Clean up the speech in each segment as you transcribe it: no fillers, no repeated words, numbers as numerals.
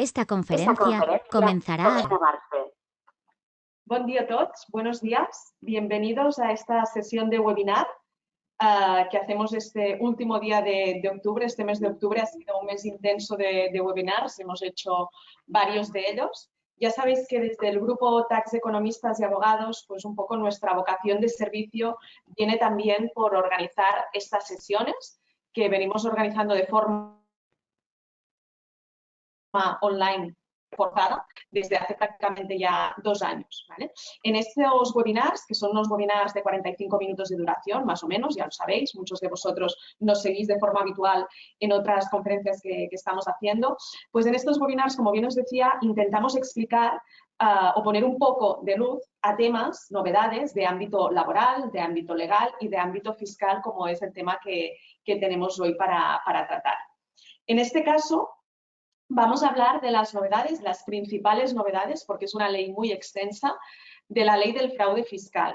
Esta conferencia comenzará a grabar-se. Bon dia a tots, buenos días. Bienvenidos a esta sesión de webinar que hacemos este último día de octubre. Este mes de octubre ha sido un mes intenso de webinars, hemos hecho varios de ellos. Ya sabéis que desde el grupo Tax Economistas y Abogados, pues un poco nuestra vocación de servicio viene también por organizar estas sesiones que venimos organizando de forma online forzada desde hace prácticamente ya 2 años. ¿Vale? En estos webinars, que son unos webinars de 45 minutos de duración, más o menos, ya lo sabéis, muchos de vosotros nos seguís de forma habitual en otras conferencias que estamos haciendo, pues en estos webinars, como bien os decía, intentamos explicar o poner un poco de luz a temas, novedades de ámbito laboral, de ámbito legal y de ámbito fiscal, como es el tema que tenemos hoy para tratar. En este caso, vamos a hablar de las novedades, las principales novedades, porque es una ley muy extensa, de la ley del fraude fiscal.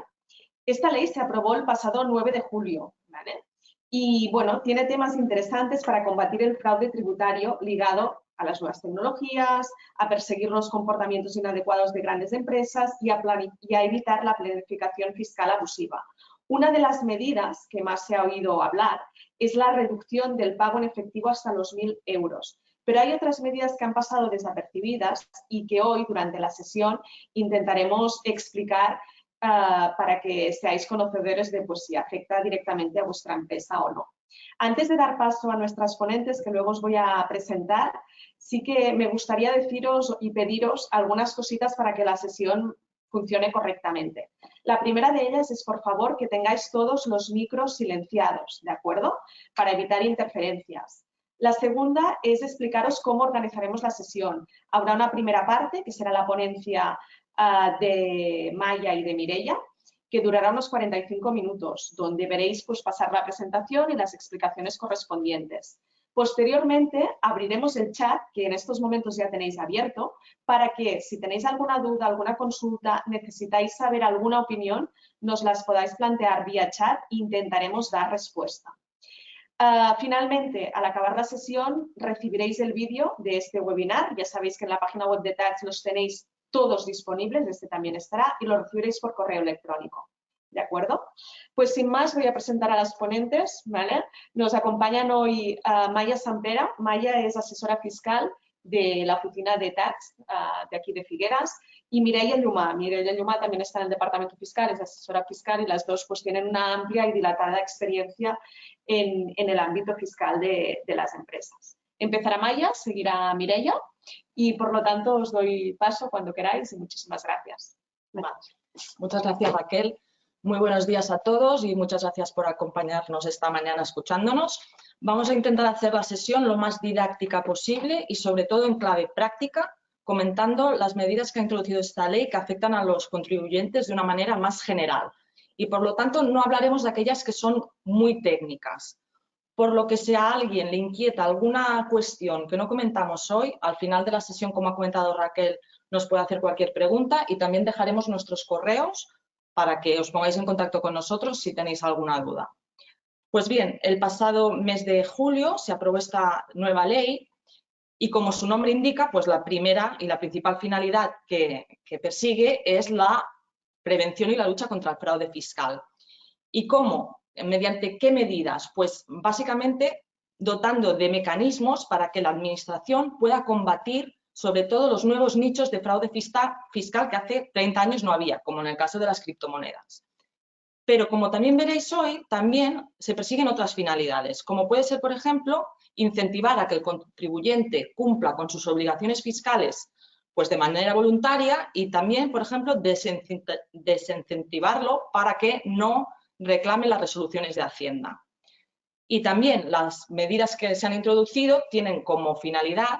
Esta ley se aprobó el pasado 9 de julio, ¿vale? Y, bueno, tiene temas interesantes para combatir el fraude tributario ligado a las nuevas tecnologías, a perseguir los comportamientos inadecuados de grandes empresas y a evitar la planificación fiscal abusiva. Una de las medidas que más se ha oído hablar es la reducción del pago en efectivo hasta los 1.000 euros. Pero hay otras medidas que han pasado desapercibidas y que hoy, durante la sesión, intentaremos explicar para que seáis conocedores de pues, si afecta directamente a vuestra empresa o no. Antes de dar paso a nuestras ponentes, que luego os voy a presentar, sí que me gustaría deciros y pediros algunas cositas para que la sesión funcione correctamente. La primera de ellas es, por favor, que tengáis todos los micros silenciados, ¿de acuerdo? Para evitar interferencias. La segunda es explicaros cómo organizaremos la sesión. Habrá una primera parte, que será la ponencia de Maya y de Mireia, que durará unos 45 minutos, donde veréis pues, pasar la presentación y las explicaciones correspondientes. Posteriormente, abriremos el chat, que en estos momentos ya tenéis abierto, para que si tenéis alguna duda, alguna consulta, necesitáis saber alguna opinión, nos las podáis plantear vía chat e intentaremos dar respuesta. Finalmente, al acabar la sesión, recibiréis el vídeo de este webinar. Ya sabéis que en la página web de Tax los tenéis todos disponibles, este también estará, y lo recibiréis por correo electrónico. ¿De acuerdo? Pues sin más voy a presentar a las ponentes, ¿vale? Nos acompañan hoy Maya Sampera. Maya es asesora fiscal de la oficina de Tax de aquí de Figueras, y Mireia Llumà. Mireia Llumà también está en el departamento fiscal, es asesora fiscal, y las dos pues tienen una amplia y dilatada experiencia en el ámbito fiscal de las empresas. Empezará Maya, seguirá Mireia y por lo tanto os doy paso cuando queráis y muchísimas gracias. Muchas gracias, Raquel. Muy buenos días a todos y muchas gracias por acompañarnos esta mañana escuchándonos. Vamos a intentar hacer la sesión lo más didáctica posible y sobre todo en clave práctica, comentando las medidas que ha introducido esta ley que afectan a los contribuyentes de una manera más general. Y por lo tanto no hablaremos de aquellas que son muy técnicas. Por lo que si a alguien le inquieta alguna cuestión que no comentamos hoy, al final de la sesión, como ha comentado Raquel, nos puede hacer cualquier pregunta y también dejaremos nuestros correos para que os pongáis en contacto con nosotros si tenéis alguna duda. Pues bien, el pasado mes de julio se aprobó esta nueva ley y como su nombre indica, pues la primera y la principal finalidad que persigue es la prevención y la lucha contra el fraude fiscal. ¿Y cómo? ¿Mediante qué medidas? Pues básicamente dotando de mecanismos para que la Administración pueda combatir sobre todo los nuevos nichos de fraude fiscal que hace 30 años no había, como en el caso de las criptomonedas. Pero como también veréis hoy, también se persiguen otras finalidades, como puede ser, por ejemplo, incentivar a que el contribuyente cumpla con sus obligaciones fiscales pues de manera voluntaria y también, por ejemplo, desincentivarlo para que no reclame las resoluciones de Hacienda. Y también las medidas que se han introducido tienen como finalidad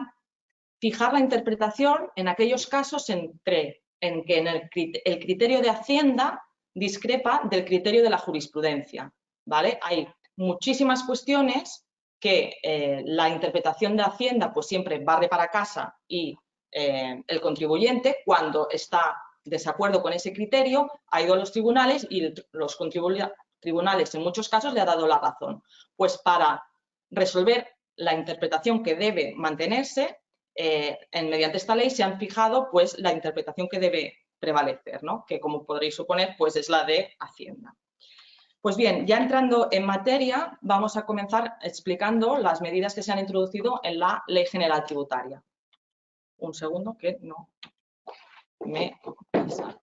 fijar la interpretación en aquellos casos en que el criterio de Hacienda discrepa del criterio de la jurisprudencia, ¿vale? Hay muchísimas cuestiones que la interpretación de Hacienda pues siempre barre para casa y el contribuyente, cuando está de desacuerdo con ese criterio, ha ido a los tribunales y los tribunales en muchos casos le ha dado la razón. Pues para resolver la interpretación que debe mantenerse, mediante esta ley se han fijado pues, la interpretación que debe prevalecer, ¿no? Que como podréis suponer pues, es la de Hacienda. Pues bien, ya entrando en materia, vamos a comenzar explicando las medidas que se han introducido en la Ley General Tributaria. Un segundo que no me pasa.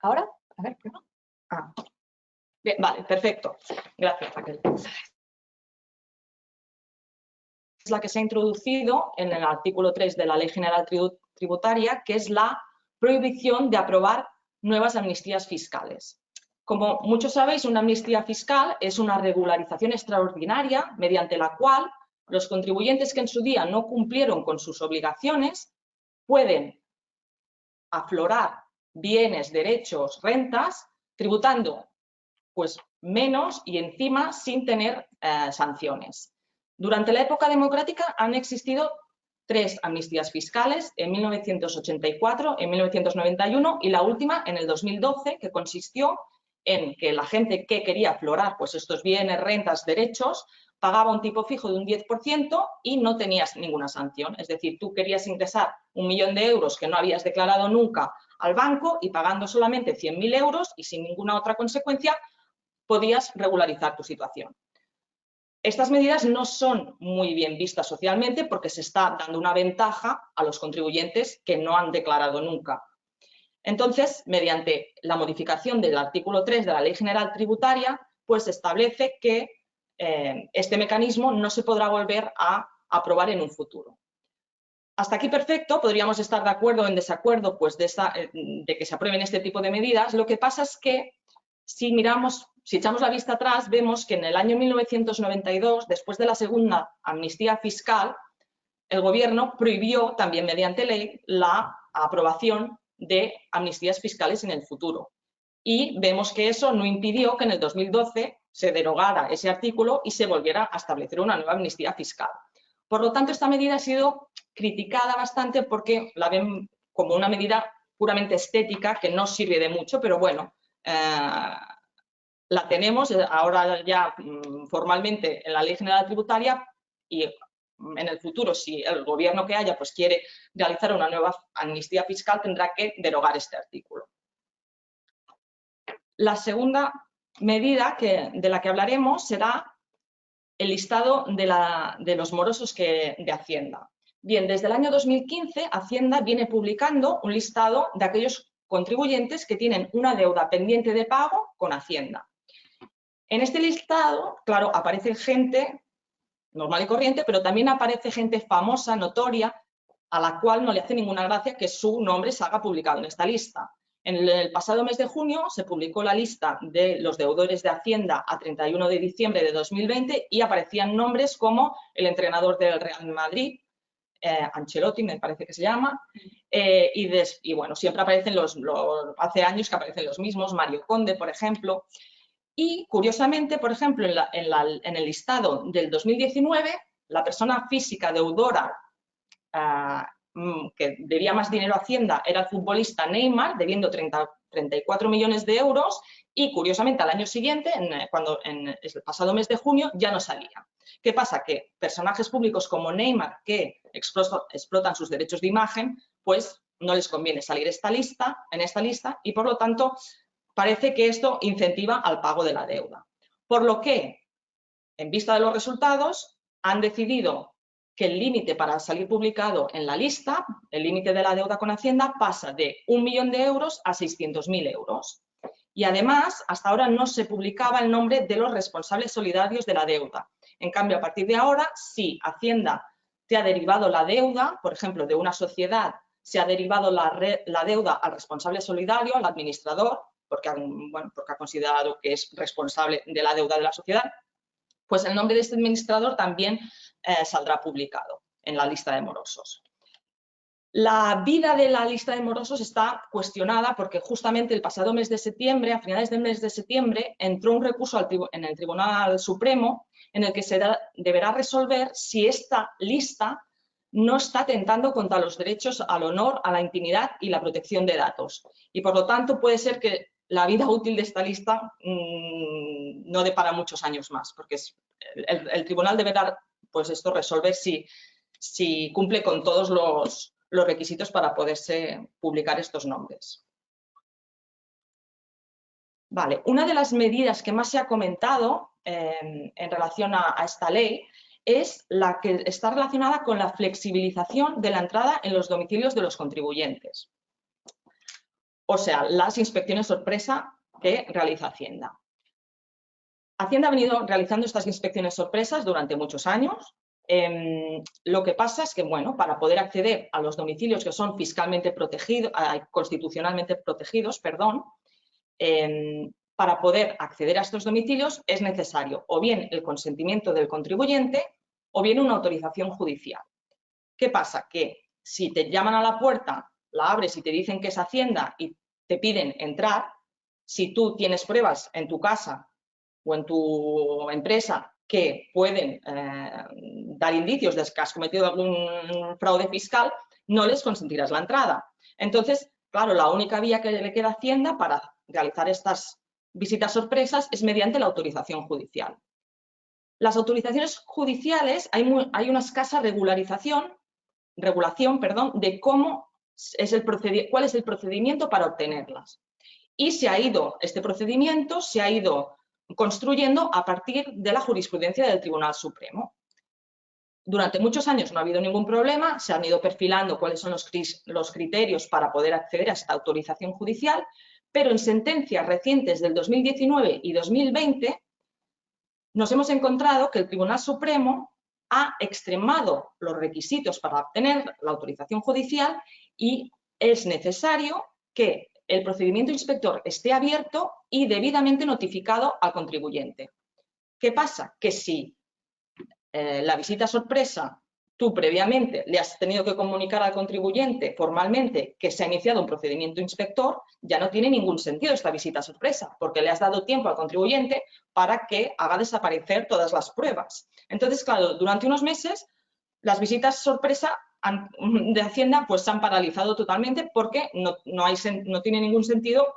¿Ahora? A ver, ¿no? Ah. Bien, vale, perfecto. Gracias, Raquel. Es la que se ha introducido en el artículo 3 de la Ley General Tributaria, que es la prohibición de aprobar nuevas amnistías fiscales. Como muchos sabéis, una amnistía fiscal es una regularización extraordinaria mediante la cual los contribuyentes que en su día no cumplieron con sus obligaciones pueden aflorar bienes, derechos, rentas, tributando pues, menos y encima sin tener sanciones. Durante la época democrática han existido 3 amnistías fiscales, en 1984, en 1991 y la última en el 2012, que consistió en que la gente que quería aflorar pues, estos bienes, rentas, derechos, pagaba un tipo fijo de un 10% y no tenías ninguna sanción. Es decir, tú querías ingresar 1 millón de euros que no habías declarado nunca al banco y pagando solamente 100.000 euros y sin ninguna otra consecuencia, podías regularizar tu situación. Estas medidas no son muy bien vistas socialmente porque se está dando una ventaja a los contribuyentes que no han declarado nunca. Entonces, mediante la modificación del artículo 3 de la Ley General Tributaria, pues se establece que este mecanismo no se podrá volver a aprobar en un futuro. Hasta aquí perfecto, podríamos estar de acuerdo o en desacuerdo pues, de que se aprueben este tipo de medidas. Lo que pasa es que si echamos la vista atrás, vemos que en el año 1992, después de la segunda amnistía fiscal, el Gobierno prohibió también mediante ley la aprobación de amnistías fiscales en el futuro. Y vemos que eso no impidió que en el 2012 se derogara ese artículo y se volviera a establecer una nueva amnistía fiscal. Por lo tanto, esta medida ha sido criticada bastante porque la ven como una medida puramente estética que no sirve de mucho, pero bueno, la tenemos ahora ya formalmente en la Ley General Tributaria y en el futuro, si el gobierno que haya pues quiere realizar una nueva amnistía fiscal, tendrá que derogar este artículo. La segunda medida de la que hablaremos será el listado de los morosos de Hacienda. Bien, desde el año 2015 Hacienda viene publicando un listado de aquellos contribuyentes que tienen una deuda pendiente de pago con Hacienda. En este listado, claro, aparece gente normal y corriente, pero también aparece gente famosa, notoria, a la cual no le hace ninguna gracia que su nombre salga publicado en esta lista. En el pasado mes de junio se publicó la lista de los deudores de Hacienda a 31 de diciembre de 2020 y aparecían nombres como el entrenador del Real Madrid, Ancelotti me parece que se llama, y bueno, siempre aparecen hace años que aparecen los mismos, Mario Conde, por ejemplo. Y curiosamente, por ejemplo, en el listado del 2019, la persona física deudora que debía más dinero a Hacienda era el futbolista Neymar, debiendo 34 millones de euros y, curiosamente, al año siguiente, en el pasado mes de junio, ya no salía. ¿Qué pasa? Que personajes públicos como Neymar, que explotan sus derechos de imagen, pues no les conviene salir en esta lista y, por lo tanto, parece que esto incentiva al pago de la deuda. Por lo que, en vista de los resultados, han decidido que el límite para salir publicado en la lista, el límite de la deuda con Hacienda, pasa de 1 millón de euros a 600.000 euros. Y además, hasta ahora no se publicaba el nombre de los responsables solidarios de la deuda. En cambio, a partir de ahora, si Hacienda te ha derivado la deuda, por ejemplo, de una sociedad, se ha derivado la deuda al responsable solidario, al administrador, porque ha considerado que es responsable de la deuda de la sociedad, pues el nombre de este administrador también saldrá publicado en la lista de morosos. La vida de la lista de morosos está cuestionada porque justamente el pasado mes de septiembre, a finales del mes de septiembre, entró un recurso en el Tribunal Supremo en el que se deberá resolver si esta lista no está atentando contra los derechos al honor, a la intimidad y la protección de datos. Y por lo tanto puede ser que la vida útil de esta lista no dé para muchos años más, porque el tribunal deberá pues esto resolver si cumple con todos los requisitos para poderse publicar estos nombres. Vale, una de las medidas que más se ha comentado en relación a esta ley es la que está relacionada con la flexibilización de la entrada en los domicilios de los contribuyentes. O sea, las inspecciones sorpresa que realiza Hacienda. Hacienda ha venido realizando estas inspecciones sorpresas durante muchos años. Lo que pasa es que, bueno, para poder acceder a los domicilios que son fiscalmente protegidos, constitucionalmente protegidos, perdón, para poder acceder a estos domicilios es necesario o bien el consentimiento del contribuyente o bien una autorización judicial. ¿Qué pasa? Que si te llaman a la puerta, la abres y te dicen que es Hacienda y te piden entrar, si tú tienes pruebas en tu casa o en tu empresa que pueden dar indicios de que has cometido algún fraude fiscal, no les consentirás la entrada. Entonces, claro, la única vía que le queda a Hacienda para realizar estas visitas sorpresas es mediante la autorización judicial. Las autorizaciones judiciales, hay una escasa regulación de cuál es el procedimiento para obtenerlas. Y este procedimiento se ha ido construyendo a partir de la jurisprudencia del Tribunal Supremo. Durante muchos años no ha habido ningún problema, se han ido perfilando cuáles son los criterios para poder acceder a esta autorización judicial, pero en sentencias recientes del 2019 y 2020 nos hemos encontrado que el Tribunal Supremo ha extremado los requisitos para obtener la autorización judicial y es necesario que el procedimiento inspector esté abierto y debidamente notificado al contribuyente. ¿Qué pasa? Que si la visita sorpresa, tú previamente le has tenido que comunicar al contribuyente formalmente que se ha iniciado un procedimiento inspector, ya no tiene ningún sentido esta visita sorpresa, porque le has dado tiempo al contribuyente para que haga desaparecer todas las pruebas. Entonces, claro, durante unos meses las visitas sorpresa de Hacienda pues se han paralizado totalmente porque no tiene ningún sentido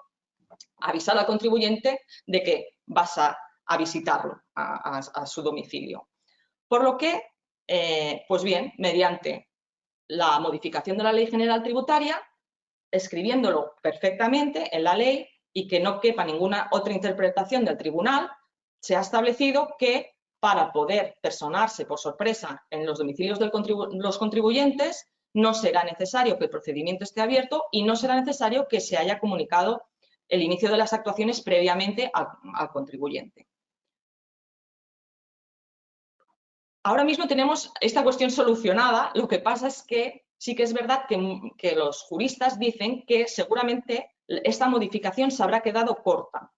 avisar al contribuyente de que vas a visitarlo a su domicilio. Por lo que, pues bien, mediante la modificación de la Ley General Tributaria, escribiéndolo perfectamente en la ley y que no quepa ninguna otra interpretación del tribunal, se ha establecido que para poder personarse por sorpresa en los domicilios de los contribuyentes no será necesario que el procedimiento esté abierto y no será necesario que se haya comunicado el inicio de las actuaciones previamente al contribuyente. Ahora mismo tenemos esta cuestión solucionada, lo que pasa es que sí que es verdad que los juristas dicen que seguramente esta modificación se habrá quedado corta,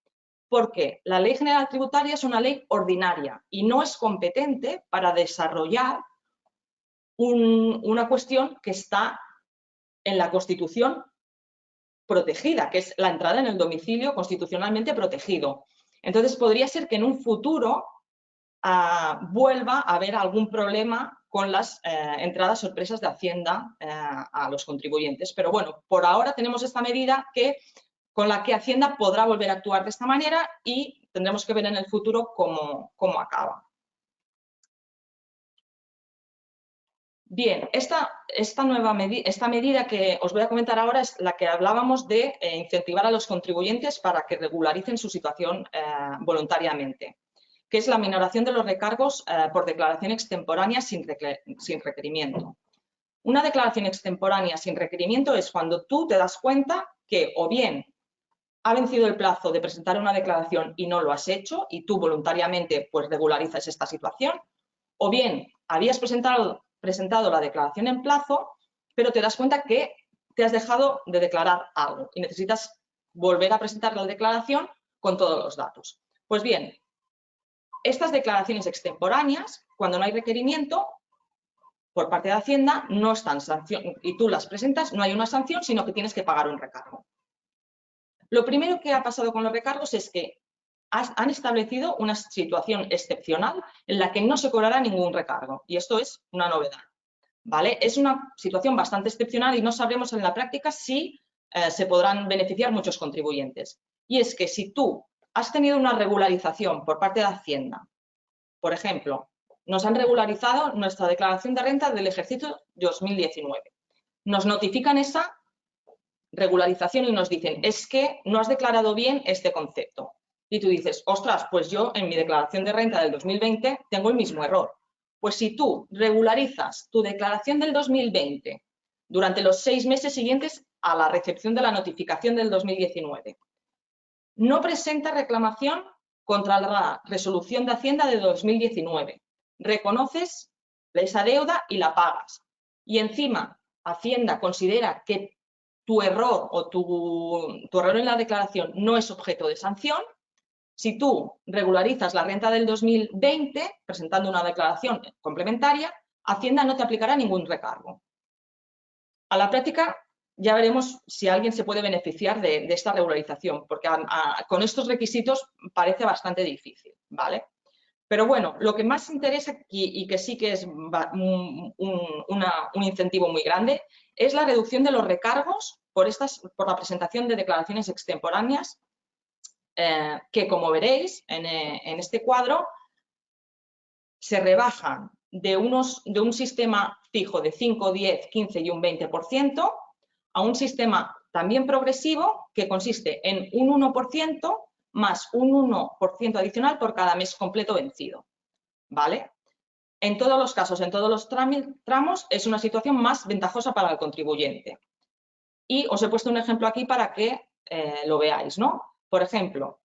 porque la Ley General Tributaria es una ley ordinaria y no es competente para desarrollar una cuestión que está en la Constitución protegida, que es la entrada en el domicilio constitucionalmente protegido. Entonces, podría ser que en un futuro vuelva a haber algún problema con las entradas sorpresas de Hacienda a los contribuyentes. Pero bueno, por ahora tenemos esta medida con la que Hacienda podrá volver a actuar de esta manera y tendremos que ver en el futuro cómo acaba. Bien, esta medida que os voy a comentar ahora es la que hablábamos de incentivar a los contribuyentes para que regularicen su situación voluntariamente, que es la minoración de los recargos por declaración extemporánea sin requerimiento. Una declaración extemporánea sin requerimiento es cuando tú te das cuenta que o bien ha vencido el plazo de presentar una declaración y no lo has hecho y tú voluntariamente pues regularizas esta situación, o bien habías presentado la declaración en plazo, pero te das cuenta que te has dejado de declarar algo y necesitas volver a presentar la declaración con todos los datos. Pues bien, estas declaraciones extemporáneas, cuando no hay requerimiento por parte de Hacienda, no están y tú las presentas, no hay una sanción, sino que tienes que pagar un recargo. Lo primero que ha pasado con los recargos es que han establecido una situación excepcional en la que no se cobrará ningún recargo, y esto es una novedad, ¿vale? Es una situación bastante excepcional y no sabremos en la práctica si se podrán beneficiar muchos contribuyentes. Y es que si tú has tenido una regularización por parte de Hacienda, por ejemplo, nos han regularizado nuestra declaración de renta del ejercicio 2019. Nos notifican esa regularización y nos dicen, es que no has declarado bien este concepto. Y tú dices, ostras, pues yo en mi declaración de renta del 2020 tengo el mismo error. Pues si tú regularizas tu declaración del 2020 durante los 6 meses siguientes a la recepción de la notificación del 2019, no presenta reclamación contra la resolución de Hacienda de 2019. Reconoces esa deuda y la pagas. Y encima, Hacienda considera que tu error o tu error en la declaración no es objeto de sanción. Si tú regularizas la renta del 2020 presentando una declaración complementaria, Hacienda no te aplicará ningún recargo. A la práctica ya veremos si alguien se puede beneficiar de esta regularización, porque con estos requisitos parece bastante difícil, ¿vale? Pero bueno, lo que más interesa y que sí que es un incentivo muy grande es la reducción de los recargos por la presentación de declaraciones extemporáneas, que como veréis en este cuadro se rebajan de un sistema fijo de 5, 10, 15 y un 20% a un sistema también progresivo que consiste en un 1% más un 1% adicional por cada mes completo vencido, ¿vale? En todos los casos, en todos los tramos, es una situación más ventajosa para el contribuyente. Y os he puesto un ejemplo aquí para que lo veáis, ¿no? Por ejemplo,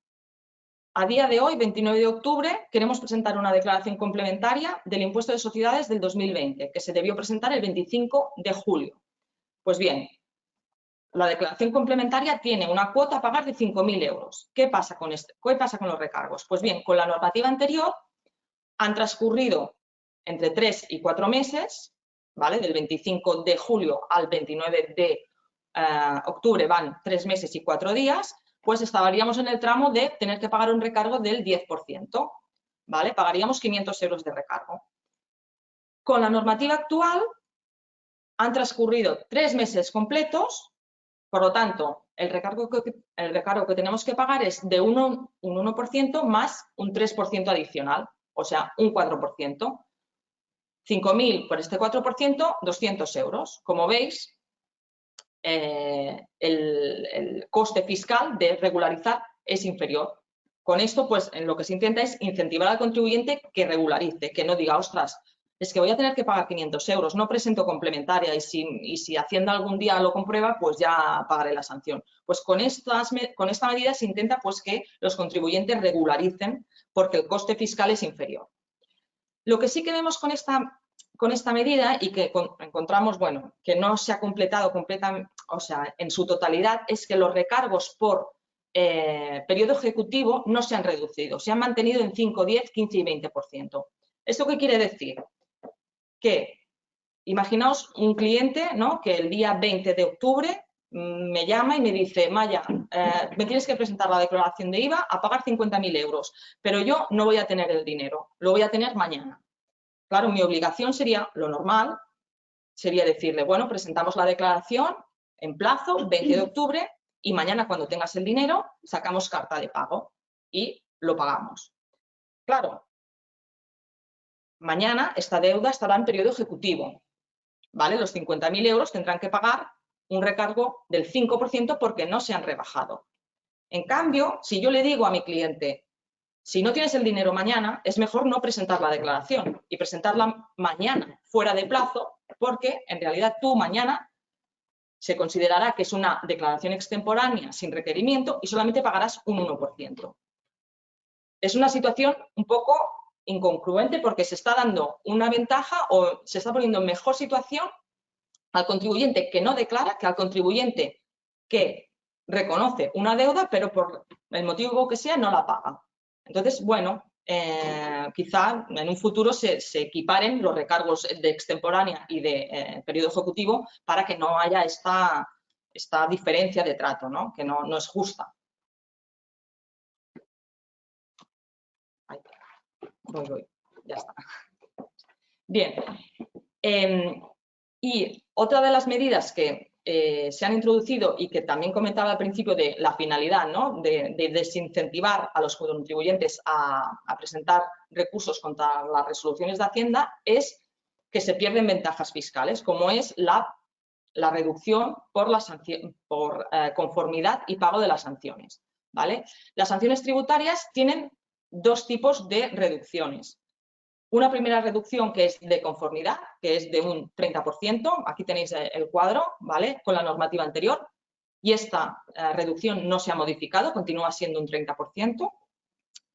a día de hoy, 29 de octubre, queremos presentar una declaración complementaria del impuesto de sociedades del 2020, que se debió presentar el 25 de julio. Pues bien, la declaración complementaria tiene una cuota a pagar de 5.000 euros. ¿Qué pasa con esto? ¿Qué pasa con los recargos? Pues bien, con la normativa anterior han transcurrido entre 3 y 4 meses, ¿vale? Del 25 de julio al 29 de octubre van 3 meses y 4 días, pues estaríamos en el tramo de tener que pagar un recargo del 10%, ¿vale? Pagaríamos 500 euros de recargo. Con la normativa actual han transcurrido 3 meses completos, por lo tanto, el recargo que tenemos que pagar es de un 1% más un 3% adicional, o sea, un 4%. 5.000 por este 4%, 200 euros. Como veis, el coste fiscal de regularizar es inferior. Con esto, pues, en lo que se intenta es incentivar al contribuyente que regularice, que no diga, ostras, es que voy a tener que pagar 500 euros, no presento complementaria y si Hacienda algún día lo comprueba, pues ya pagaré la sanción. Pues con esta medida se intenta pues, que los contribuyentes regularicen porque el coste fiscal es inferior. Lo que sí que vemos con esta medida y que encontramos, bueno, que no se ha completado o sea, en su totalidad, es que los recargos por periodo ejecutivo no se han reducido, se han mantenido en 5, 10, 15 y 20%. ¿Esto qué quiere decir? Que imaginaos un cliente, ¿no? Que el día 20 de octubre me llama y me dice, Maya, me tienes que presentar la declaración de IVA a pagar 50.000 euros, pero yo no voy a tener el dinero, lo voy a tener mañana. Claro, mi obligación sería, lo normal, sería decirle, bueno, presentamos la declaración en plazo, 20 de octubre, y mañana cuando tengas el dinero, sacamos carta de pago y lo pagamos. Claro, mañana esta deuda estará en periodo ejecutivo, ¿vale? Los 50.000 euros tendrán que pagar un recargo del 5% porque no se han rebajado. En cambio, si yo le digo a mi cliente, si no tienes el dinero mañana, es mejor no presentar la declaración y presentarla mañana, fuera de plazo, porque en realidad tú mañana se considerará que es una declaración extemporánea sin requerimiento y solamente pagarás un 1%. Es una situación un poco incongruente porque se está dando una ventaja o se está poniendo en mejor situación al contribuyente que no declara que al contribuyente que reconoce una deuda pero por el motivo que sea no la paga. Entonces, bueno, quizá en un futuro se equiparen los recargos de extemporánea y de periodo ejecutivo para que no haya esta diferencia de trato, ¿no? Que no es justa. Ahí. Voy, ya está. Bien. Y otra de las medidas que se han introducido y que también comentaba al principio de la finalidad, ¿no?, de desincentivar a los contribuyentes a presentar recursos contra las resoluciones de Hacienda, es que se pierden ventajas fiscales, como es la reducción por conformidad y pago de las sanciones, ¿vale? Las sanciones tributarias tienen dos tipos de reducciones. Una primera reducción que es de conformidad, que es de un 30%, aquí tenéis el cuadro, ¿vale?, con la normativa anterior, y esta reducción no se ha modificado, continúa siendo un 30%.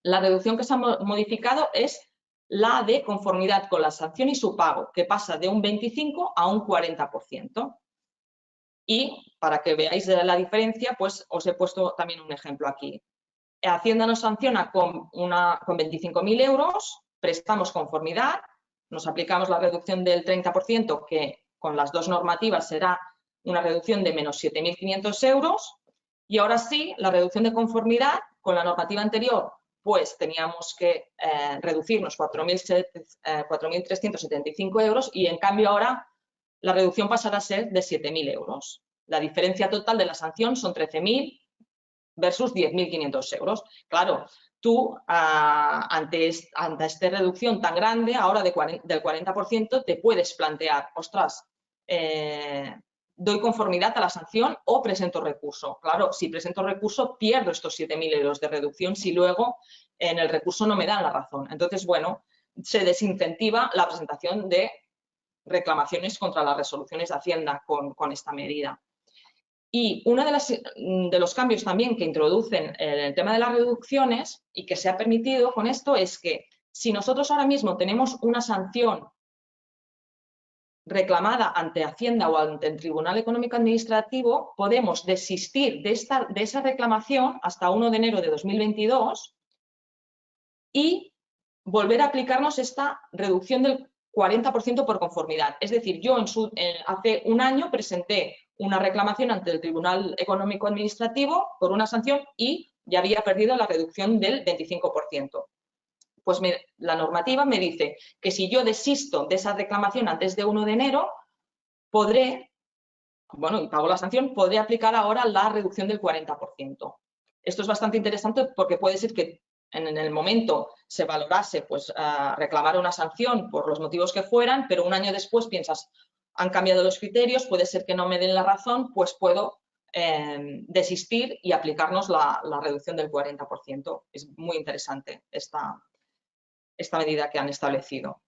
La reducción que se ha modificado es la de conformidad con la sanción y su pago, que pasa de un 25 a un 40%. Y para que veáis la diferencia, pues os he puesto también un ejemplo aquí. Hacienda nos sanciona con 25.000 euros, prestamos conformidad, nos aplicamos la reducción del 30%, que con las dos normativas será una reducción de menos 7.500 euros. Y ahora sí, la reducción de conformidad, con la normativa anterior, pues teníamos que reducirnos 4.375 euros y en cambio ahora la reducción pasará a ser de 7.000 euros. La diferencia total de la sanción son 13.000 versus 10.500 euros. Claro, tú ante esta reducción tan grande, ahora del 40%, te puedes plantear, ostras, ¿doy conformidad a la sanción o presento recurso? Claro, si presento recurso pierdo estos 7.000 euros de reducción si luego en el recurso no me dan la razón. Entonces, bueno, se desincentiva la presentación de reclamaciones contra las resoluciones de Hacienda con esta medida. Y uno de los cambios también que introducen en el tema de las reducciones y que se ha permitido con esto es que si nosotros ahora mismo tenemos una sanción reclamada ante Hacienda o ante el Tribunal Económico Administrativo, podemos desistir de esa reclamación hasta 1 de enero de 2022 y volver a aplicarnos esta reducción del 40% por conformidad. Es decir, yo hace un año presenté una reclamación ante el Tribunal Económico Administrativo por una sanción y ya había perdido la reducción del 25%. Pues la normativa me dice que si yo desisto de esa reclamación antes de 1 de enero, y pago la sanción, podré aplicar ahora la reducción del 40%. Esto es bastante interesante porque puede ser que en el momento se valorase pues, reclamar una sanción por los motivos que fueran, pero un año después piensas, han cambiado los criterios, puede ser que no me den la razón, pues puedo desistir y aplicarnos la reducción del 40%. Es muy interesante esta medida que han establecido.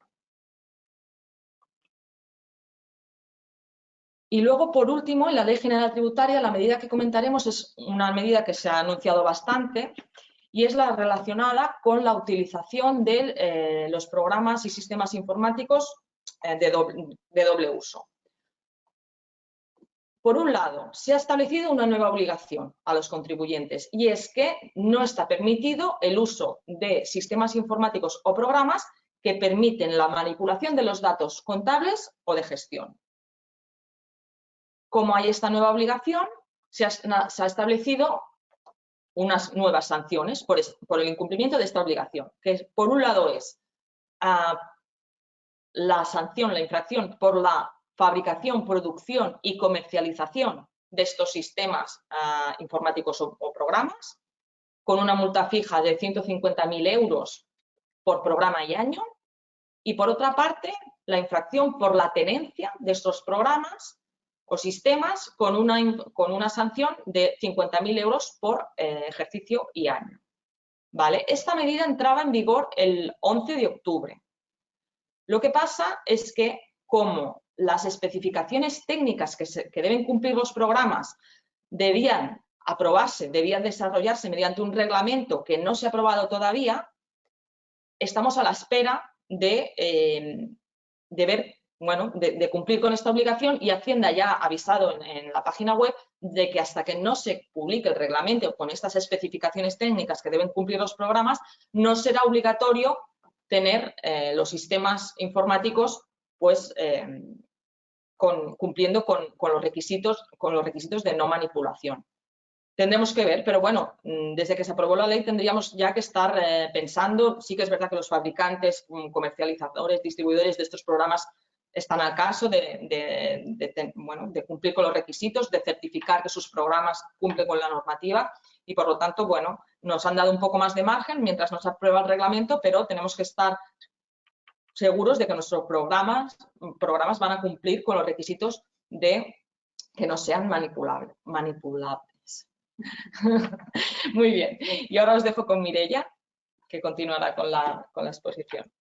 Y luego, por último, en la Ley General Tributaria, la medida que comentaremos es una medida que se ha anunciado bastante y es la relacionada con la utilización de los programas y sistemas informáticos de doble uso. Por un lado, se ha establecido una nueva obligación a los contribuyentes y es que no está permitido el uso de sistemas informáticos o programas que permiten la manipulación de los datos contables o de gestión. Como hay esta nueva obligación, se ha establecido unas nuevas sanciones por el incumplimiento de esta obligación, que por un lado es la sanción, la infracción por la fabricación, producción y comercialización de estos sistemas informáticos o programas, con una multa fija de 150.000 euros por programa y año, y por otra parte, la infracción por la tenencia de estos programas o sistemas con una sanción de 50.000 euros por ejercicio y año. ¿Vale? Esta medida entraba en vigor el 11 de octubre. Lo que pasa es que, como las especificaciones técnicas que deben cumplir los programas debían aprobarse, debían desarrollarse mediante un reglamento que no se ha aprobado todavía, estamos a la espera de cumplir con esta obligación y Hacienda ya ha avisado en la página web de que hasta que no se publique el reglamento con estas especificaciones técnicas que deben cumplir los programas, no será obligatorio tener los sistemas informáticos pues, cumpliendo con los requisitos de no manipulación. Tendremos que ver, pero bueno, desde que se aprobó la ley tendríamos ya que estar pensando, sí que es verdad que los fabricantes, comercializadores, distribuidores de estos programas están al caso de cumplir con los requisitos, de certificar que sus programas cumplen con la normativa y, por lo tanto, bueno, nos han dado un poco más de margen mientras nos aprueba el reglamento, pero tenemos que estar seguros de que nuestros programas van a cumplir con los requisitos de que no sean manipulables. Muy bien. Y ahora os dejo con Mireia, que continuará con la exposición.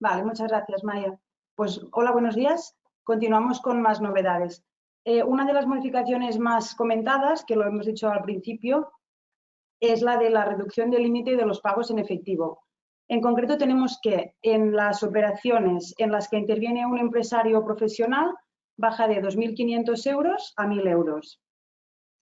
Vale, muchas gracias, Maya. Pues hola, buenos días. Continuamos con más novedades. Una de las modificaciones más comentadas, que lo hemos dicho al principio, es la de la reducción del límite de los pagos en efectivo. En concreto, tenemos que en las operaciones en las que interviene un empresario profesional, baja de 2.500 euros a 1.000 euros.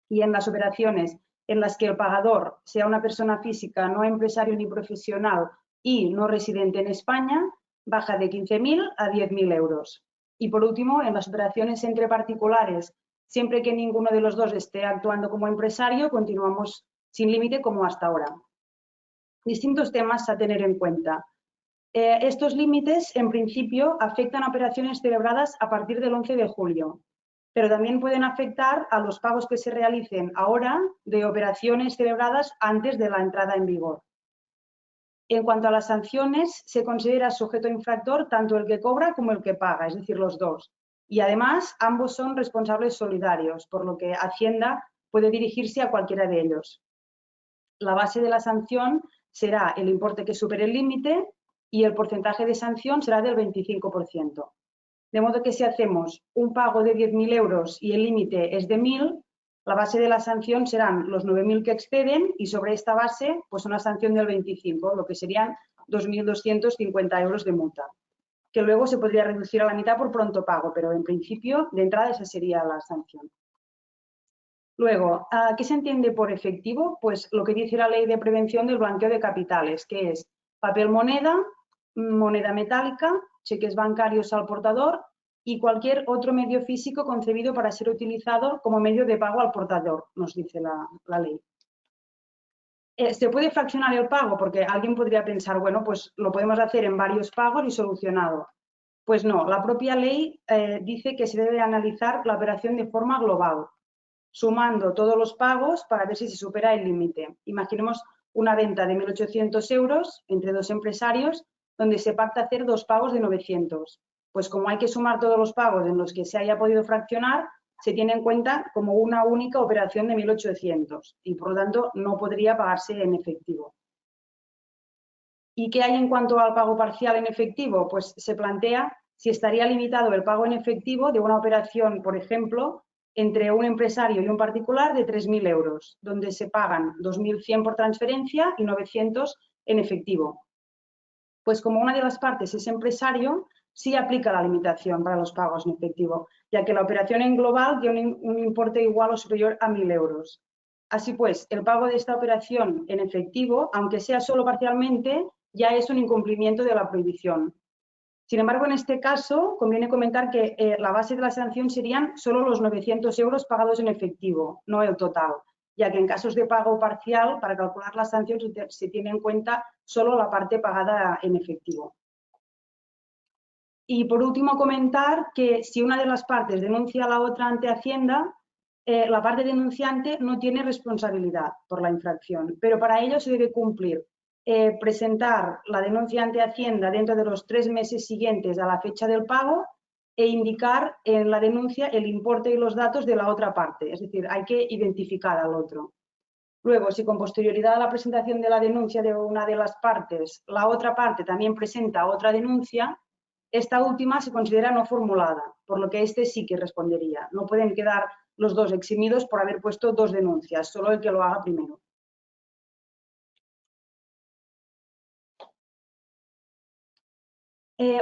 Y en las operaciones en las que el pagador sea una persona física, no empresario ni profesional y no residente en España, baja de 15.000 a 10.000 euros. Y por último, en las operaciones entre particulares, siempre que ninguno de los dos esté actuando como empresario, continuamos sin límite como hasta ahora. Distintos temas a tener en cuenta. Estos límites, en principio, afectan a operaciones celebradas a partir del 11 de julio, pero también pueden afectar a los pagos que se realicen ahora de operaciones celebradas antes de la entrada en vigor. En cuanto a las sanciones, se considera sujeto infractor tanto el que cobra como el que paga, es decir, los dos. Y además, ambos son responsables solidarios, por lo que Hacienda puede dirigirse a cualquiera de ellos. La base de la sanción será el importe que supere el límite y el porcentaje de sanción será del 25%. De modo que si hacemos un pago de 10.000 euros y el límite es de 1.000, la base de la sanción serán los 9.000 que exceden y sobre esta base pues una sanción del 25, lo que serían 2.250 euros de multa, que luego se podría reducir a la mitad por pronto pago, pero en principio de entrada esa sería la sanción. Luego, ¿qué se entiende por efectivo? Pues lo que dice la Ley de Prevención del Blanqueo de Capitales, que es papel moneda, moneda metálica, cheques bancarios al portador y cualquier otro medio físico concebido para ser utilizado como medio de pago al portador, nos dice la ley. ¿Se puede fraccionar el pago? Porque alguien podría pensar, bueno, pues lo podemos hacer en varios pagos y solucionado. Pues no, la propia ley dice que se debe analizar la operación de forma global, sumando todos los pagos para ver si se supera el límite. Imaginemos una venta de 1.800 euros entre dos empresarios donde se pacta hacer dos pagos de 900. Pues como hay que sumar todos los pagos en los que se haya podido fraccionar, se tiene en cuenta como una única operación de 1.800 y por lo tanto no podría pagarse en efectivo. ¿Y qué hay en cuanto al pago parcial en efectivo? Pues se plantea si estaría limitado el pago en efectivo de una operación, por ejemplo, entre un empresario y un particular de 3.000 euros, donde se pagan 2.100 por transferencia y 900 en efectivo. Pues como una de las partes es empresario, sí aplica la limitación para los pagos en efectivo, ya que la operación en global tiene un importe igual o superior a 1.000 euros. Así pues, el pago de esta operación en efectivo, aunque sea solo parcialmente, ya es un incumplimiento de la prohibición. Sin embargo, en este caso, conviene comentar que la base de la sanción serían solo los 900 euros pagados en efectivo, no el total, ya que en casos de pago parcial, para calcular la sanción se tiene en cuenta solo la parte pagada en efectivo. Y por último, comentar que si una de las partes denuncia a la otra ante Hacienda, la parte denunciante no tiene responsabilidad por la infracción, pero para ello se debe cumplir presentar la denuncia ante Hacienda dentro de los 3 meses siguientes a la fecha del pago e indicar en la denuncia el importe y los datos de la otra parte, es decir, hay que identificar al otro. Luego, si con posterioridad a la presentación de la denuncia de una de las partes, la otra parte también presenta otra denuncia, esta última se considera no formulada, por lo que este sí que respondería. No pueden quedar los dos eximidos por haber puesto 2 denuncias, solo el que lo haga primero.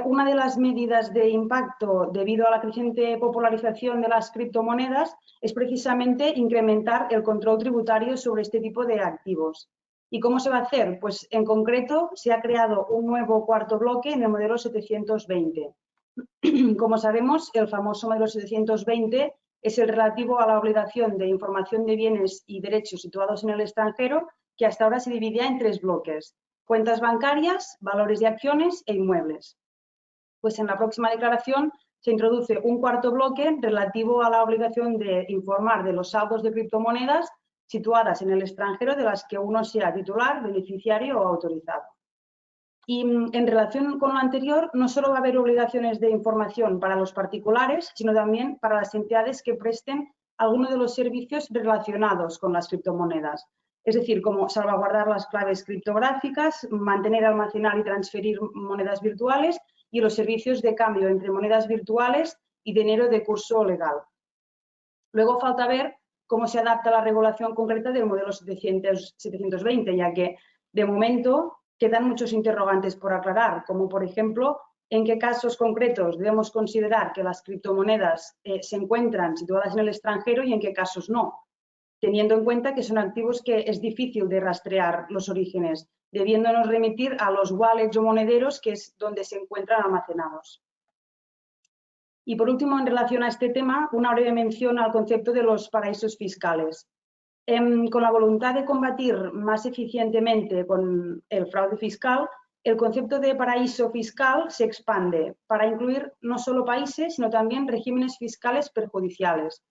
Una de las medidas de impacto debido a la creciente popularización de las criptomonedas es precisamente incrementar el control tributario sobre este tipo de activos. ¿Y cómo se va a hacer? Pues en concreto se ha creado un nuevo cuarto bloque en el modelo 720. Como sabemos, el famoso modelo 720 es el relativo a la obligación de información de bienes y derechos situados en el extranjero, que hasta ahora se dividía en 3 bloques: cuentas bancarias, valores de acciones e inmuebles. Pues en la próxima declaración se introduce un cuarto bloque relativo a la obligación de informar de los saldos de criptomonedas situadas en el extranjero de las que uno sea titular, beneficiario o autorizado. Y en relación con lo anterior, no solo va a haber obligaciones de información para los particulares, sino también para las entidades que presten alguno de los servicios relacionados con las criptomonedas. Es decir, como salvaguardar las claves criptográficas, mantener, almacenar y transferir monedas virtuales y los servicios de cambio entre monedas virtuales y dinero de curso legal. Luego falta ver cómo se adapta la regulación concreta del modelo 720, ya que de momento quedan muchos interrogantes por aclarar, como por ejemplo, en qué casos concretos debemos considerar que las criptomonedas se encuentran situadas en el extranjero y en qué casos no, teniendo en cuenta que son activos que es difícil de rastrear los orígenes, debiéndonos remitir a los wallets o monederos, que es donde se encuentran almacenados. Y por último, en relación a este tema, una breve mención al concepto de los paraísos fiscales. Con la voluntad de combatir más eficientemente con el fraude fiscal, el concepto de paraíso fiscal se expande para incluir no solo países, sino también regímenes fiscales perjudiciales.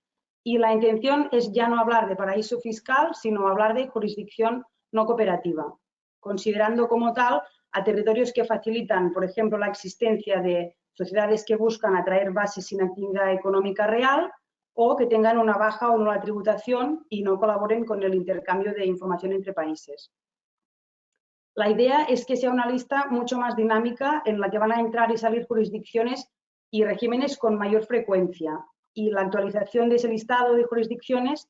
Y la intención es ya no hablar de paraíso fiscal, sino hablar de jurisdicción no cooperativa, considerando como tal a territorios que facilitan, por ejemplo, la existencia de sociedades que buscan atraer bases sin actividad económica real o que tengan una baja o nula tributación y no colaboren con el intercambio de información entre países. La idea es que sea una lista mucho más dinámica en la que van a entrar y salir jurisdicciones y regímenes con mayor frecuencia, y la actualización de ese listado de jurisdicciones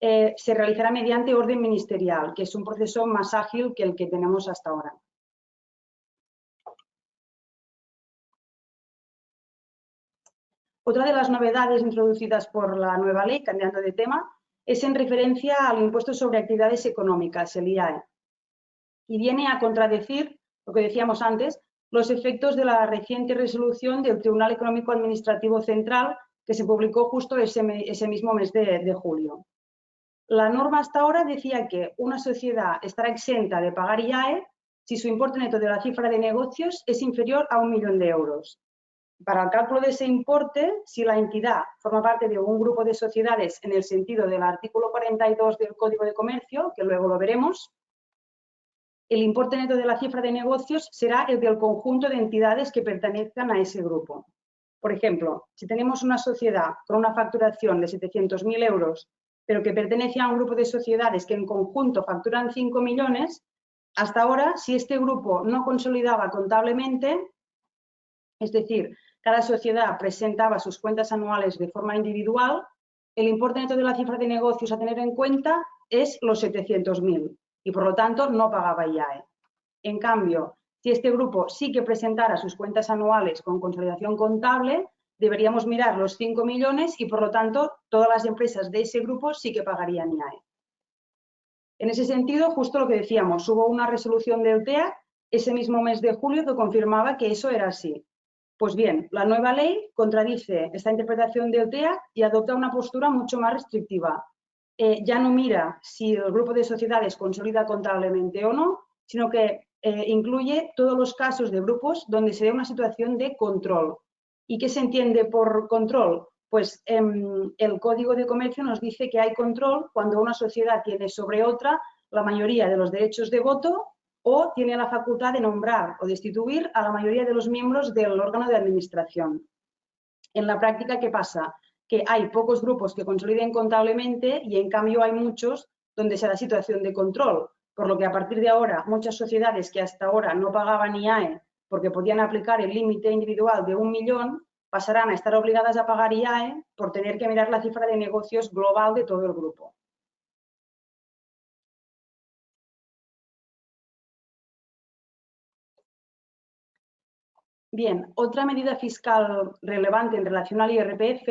se realizará mediante orden ministerial, que es un proceso más ágil que el que tenemos hasta ahora. Otra de las novedades introducidas por la nueva ley, cambiando de tema, es en referencia al impuesto sobre actividades económicas, el IAE, y viene a contradecir lo que decíamos antes, los efectos de la reciente resolución del Tribunal Económico Administrativo Central que se publicó justo ese mismo mes de julio. La norma hasta ahora decía que una sociedad estará exenta de pagar IAE si su importe neto de la cifra de negocios es inferior a 1 millón de euros. Para el cálculo de ese importe, si la entidad forma parte de un grupo de sociedades en el sentido del artículo 42 del Código de Comercio, que luego lo veremos, el importe neto de la cifra de negocios será el del conjunto de entidades que pertenezcan a ese grupo. Por ejemplo, si tenemos una sociedad con una facturación de 700.000 euros, pero que pertenece a un grupo de sociedades que en conjunto facturan 5 millones, hasta ahora, si este grupo no consolidaba contablemente, es decir, cada sociedad presentaba sus cuentas anuales de forma individual, el importe neto de la cifra de negocios a tener en cuenta es los 700.000 y por lo tanto no pagaba IAE. En cambio, si este grupo sí que presentara sus cuentas anuales con consolidación contable, deberíamos mirar los 5 millones y por lo tanto todas las empresas de ese grupo sí que pagarían IAE. En ese sentido, justo lo que decíamos, hubo una resolución del TEAC ese mismo mes de julio que confirmaba que eso era así. Pues bien, la nueva ley contradice esta interpretación del TEAC y adopta una postura mucho más restrictiva. Ya no mira si el grupo de sociedades consolida contablemente o no, sino que incluye todos los casos de grupos donde se dé una situación de control. ¿Y qué se entiende por control? Pues el Código de Comercio nos dice que hay control cuando una sociedad tiene sobre otra la mayoría de los derechos de voto o tiene la facultad de nombrar o destituir a la mayoría de los miembros del órgano de administración. En la práctica, ¿qué pasa? Que hay pocos grupos que consoliden contablemente y en cambio hay muchos donde se da situación de control, por lo que a partir de ahora muchas sociedades que hasta ahora no pagaban IAE porque podían aplicar el límite individual de 1 millón, pasarán a estar obligadas a pagar IAE por tener que mirar la cifra de negocios global de todo el grupo. Bien, otra medida fiscal relevante en relación al IRPF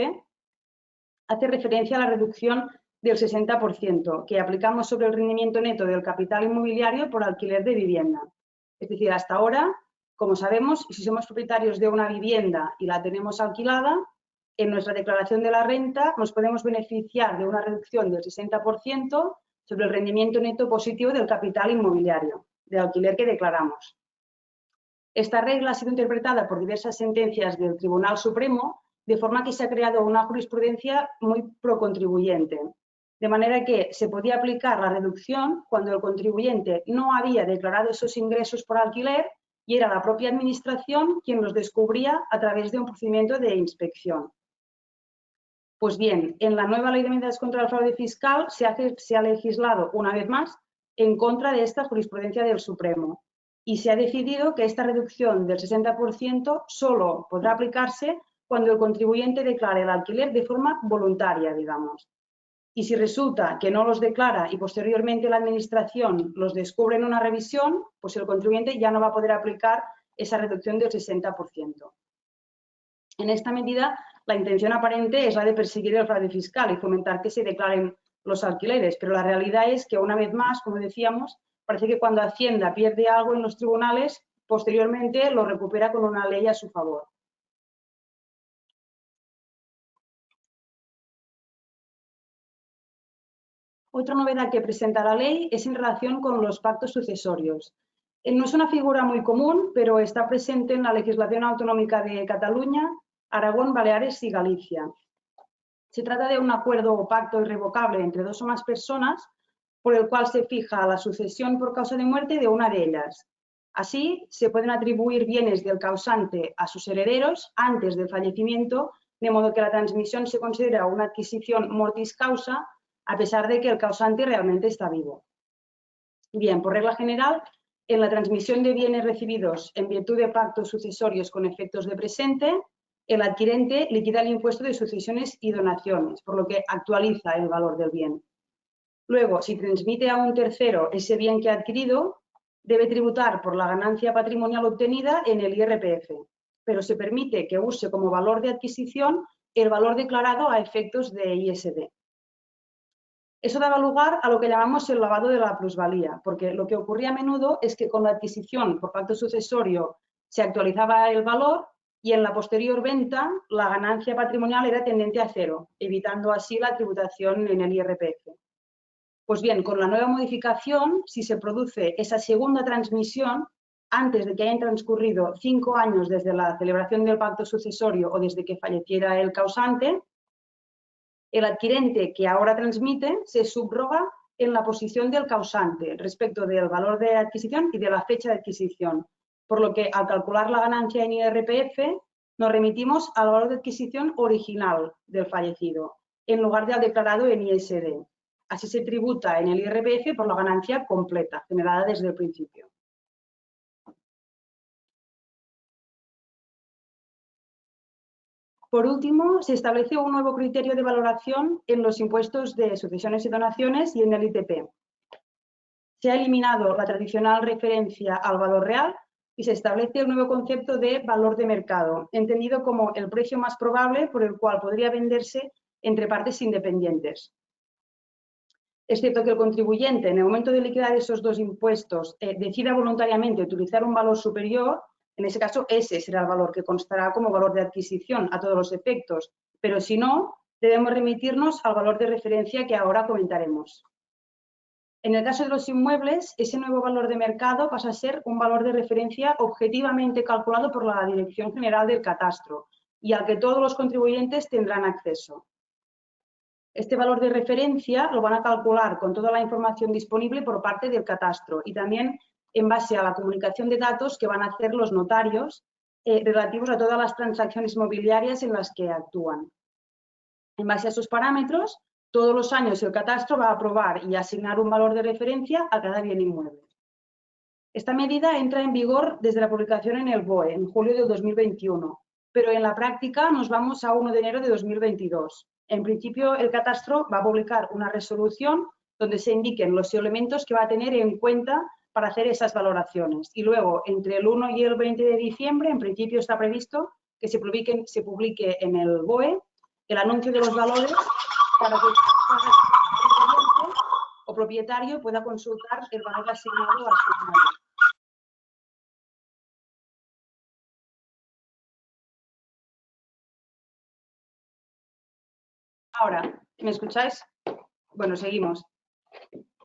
hace referencia a la reducción del 60% que aplicamos sobre el rendimiento neto del capital inmobiliario por alquiler de vivienda. Es decir, hasta ahora, como sabemos, si somos propietarios de una vivienda y la tenemos alquilada, en nuestra declaración de la renta nos podemos beneficiar de una reducción del 60% sobre el rendimiento neto positivo del capital inmobiliario, de alquiler que declaramos. Esta regla ha sido interpretada por diversas sentencias del Tribunal Supremo de forma que se ha creado una jurisprudencia muy procontribuyente. De manera que se podía aplicar la reducción cuando el contribuyente no había declarado esos ingresos por alquiler y era la propia administración quien los descubría a través de un procedimiento de inspección. Pues bien, en la nueva Ley de Medidas contra el Fraude Fiscal se ha legislado una vez más en contra de esta jurisprudencia del Supremo y se ha decidido que esta reducción del 60% solo podrá aplicarse cuando el contribuyente declare el alquiler de forma voluntaria, digamos. Y si resulta que no los declara y posteriormente la Administración los descubre en una revisión, pues el contribuyente ya no va a poder aplicar esa reducción del 60%. En esta medida, la intención aparente es la de perseguir el fraude fiscal y fomentar que se declaren los alquileres, pero la realidad es que, una vez más, como decíamos, parece que cuando Hacienda pierde algo en los tribunales, posteriormente lo recupera con una ley a su favor. Otra novedad que presenta la ley es en relación con los pactos sucesorios. No es una figura muy común, pero está presente en la legislación autonómica de Cataluña, Aragón, Baleares y Galicia. Se trata de un acuerdo o pacto irrevocable entre dos o más personas por el cual se fija la sucesión por causa de muerte de una de ellas. Así, se pueden atribuir bienes del causante a sus herederos antes del fallecimiento, de modo que la transmisión se considera una adquisición mortis causa, a pesar de que el causante realmente está vivo. Bien, por regla general, en la transmisión de bienes recibidos en virtud de pactos sucesorios con efectos de presente, el adquirente liquida el impuesto de sucesiones y donaciones, por lo que actualiza el valor del bien. Luego, si transmite a un tercero ese bien que ha adquirido, debe tributar por la ganancia patrimonial obtenida en el IRPF, pero se permite que use como valor de adquisición el valor declarado a efectos de ISD. Eso daba lugar a lo que llamamos el lavado de la plusvalía, porque lo que ocurría a menudo es que con la adquisición por pacto sucesorio se actualizaba el valor y en la posterior venta la ganancia patrimonial era tendente a cero, evitando así la tributación en el IRPF. Pues bien, con la nueva modificación, si se produce esa segunda transmisión, antes de que hayan transcurrido 5 años desde la celebración del pacto sucesorio o desde que falleciera el causante, el adquirente que ahora transmite se subroga en la posición del causante respecto del valor de adquisición y de la fecha de adquisición, por lo que al calcular la ganancia en IRPF nos remitimos al valor de adquisición original del fallecido, en lugar de al declarado en ISD. Así se tributa en el IRPF por la ganancia completa, generada desde el principio. Por último, se establece un nuevo criterio de valoración en los impuestos de sucesiones y donaciones y en el ITP. Se ha eliminado la tradicional referencia al valor real y se establece el nuevo concepto de valor de mercado, entendido como el precio más probable por el cual podría venderse entre partes independientes. Es cierto que el contribuyente, en el momento de liquidar esos dos impuestos, decida voluntariamente utilizar un valor superior. En ese caso, ese será el valor que constará como valor de adquisición a todos los efectos, pero si no, debemos remitirnos al valor de referencia que ahora comentaremos. En el caso de los inmuebles, ese nuevo valor de mercado pasa a ser un valor de referencia objetivamente calculado por la Dirección General del Catastro y al que todos los contribuyentes tendrán acceso. Este valor de referencia lo van a calcular con toda la información disponible por parte del catastro y también en base a la comunicación de datos que van a hacer los notarios relativos a todas las transacciones mobiliarias en las que actúan. En base a esos parámetros, todos los años el catastro va a aprobar y asignar un valor de referencia a cada bien inmueble. Esta medida entra en vigor desde la publicación en el BOE, en julio de 2021, pero en la práctica nos vamos a 1 de enero de 2022. En principio, el catastro va a publicar una resolución donde se indiquen los elementos que va a tener en cuenta para hacer esas valoraciones. Y luego, entre el 1 y el 20 de diciembre, en principio está previsto que se publique en el BOE el anuncio de los valores para que el cliente o propietario pueda consultar el valor asignado a su inmueble. Ahora, ¿me escucháis? Bueno, seguimos.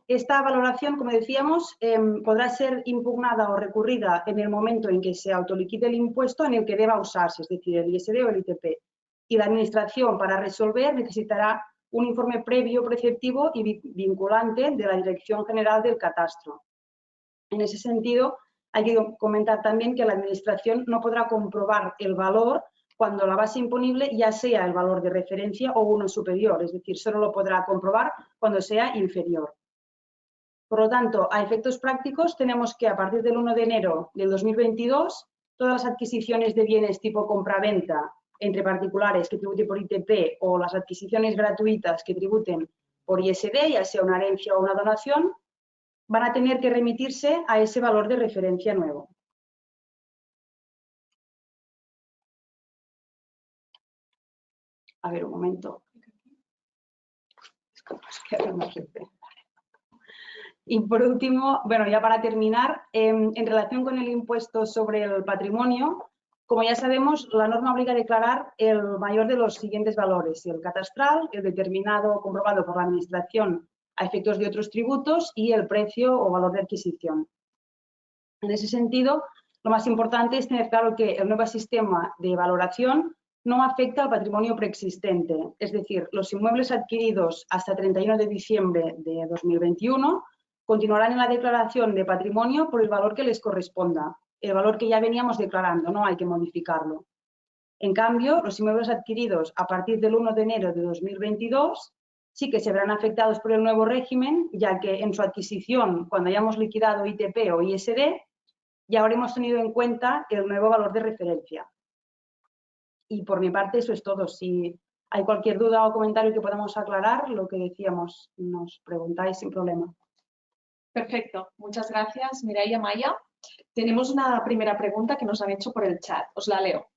Esta valoración, como decíamos, podrá ser impugnada o recurrida en el momento en que se autoliquide el impuesto en el que deba usarse, es decir, el ISD o el ITP. y la Administración para resolver necesitará un informe previo preceptivo y vinculante de la Dirección General del Catastro. En ese sentido, hay que comentar también que la Administración no podrá comprobar el valor cuando la base imponible ya sea el valor de referencia o uno superior, es decir, solo lo podrá comprobar cuando sea inferior. Por lo tanto, a efectos prácticos, tenemos que a partir del 1 de enero del 2022, todas las adquisiciones de bienes tipo compraventa entre particulares que tributen por ITP o las adquisiciones gratuitas que tributen por ISD, ya sea una herencia o una donación, van a tener que remitirse a ese valor de referencia nuevo. A ver, un momento. Y por último, bueno, ya para terminar, en relación con el impuesto sobre el patrimonio, como ya sabemos, la norma obliga a declarar el mayor de los siguientes valores: el catastral, el determinado o comprobado por la Administración a efectos de otros tributos y el precio o valor de adquisición. En ese sentido, lo más importante es tener claro que el nuevo sistema de valoración no afecta al patrimonio preexistente, es decir, los inmuebles adquiridos hasta 31 de diciembre de 2021 continuarán en la declaración de patrimonio por el valor que les corresponda, el valor que ya veníamos declarando, no hay que modificarlo. En cambio, los inmuebles adquiridos a partir del 1 de enero de 2022 sí que se verán afectados por el nuevo régimen, ya que en su adquisición, cuando hayamos liquidado ITP o ISD, ya habremos tenido en cuenta el nuevo valor de referencia. Y por mi parte eso es todo. Si hay cualquier duda o comentario que podamos aclarar, lo que decíamos, nos preguntáis sin problema. Perfecto, muchas gracias, Mireia, Maya. Tenemos una primera pregunta que nos han hecho por el chat, os la leo.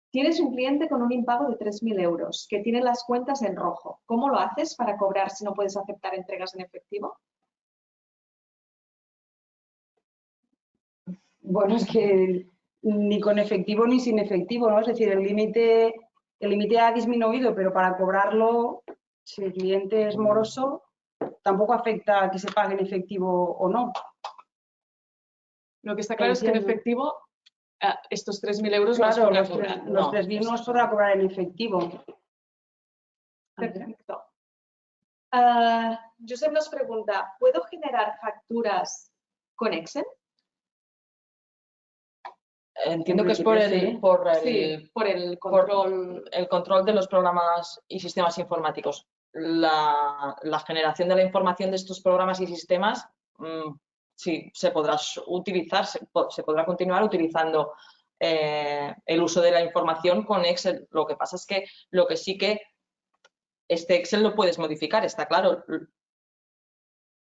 Tienes un cliente con un impago de 3.000 euros que tiene las cuentas en rojo. ¿Cómo lo haces para cobrar si no puedes aceptar entregas en efectivo? Bueno, es que ni con efectivo ni sin efectivo, ¿no? Es decir, el límite ha disminuido, pero para cobrarlo, si el cliente es moroso, tampoco afecta a que se pague en efectivo o no. Lo que está claro es que en efectivo estos 3.000 euros claro, no los podrá cobrar. Los 3.000 no los podrá cobrar en efectivo. Perfecto. Josep nos pregunta, ¿puedo generar facturas con Excel? Entiendo que es por el control. El control de los programas y sistemas informáticos. La generación de la información de estos programas y sistemas, sí, se podrá utilizar, se podrá continuar utilizando el uso de la información con Excel. Lo que pasa es que lo que sí que este Excel lo puedes modificar, está claro,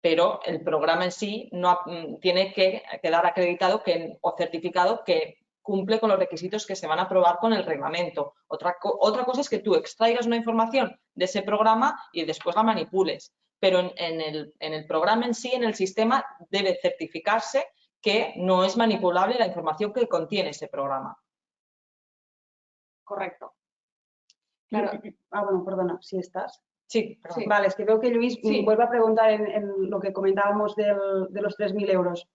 pero el programa en sí no tiene que quedar acreditado o certificado que cumple con los requisitos que se van a aprobar con el reglamento. Otra cosa es que tú extraigas una información de ese programa y después la manipules, pero en el programa en sí, en el sistema, debe certificarse que no es manipulable la información que contiene ese programa. Correcto. Claro. Bueno, perdona, ¿sí estás? Sí, perdón. Vale, es que veo que Luis vuelve a preguntar en lo que comentábamos de los 3.000 euros.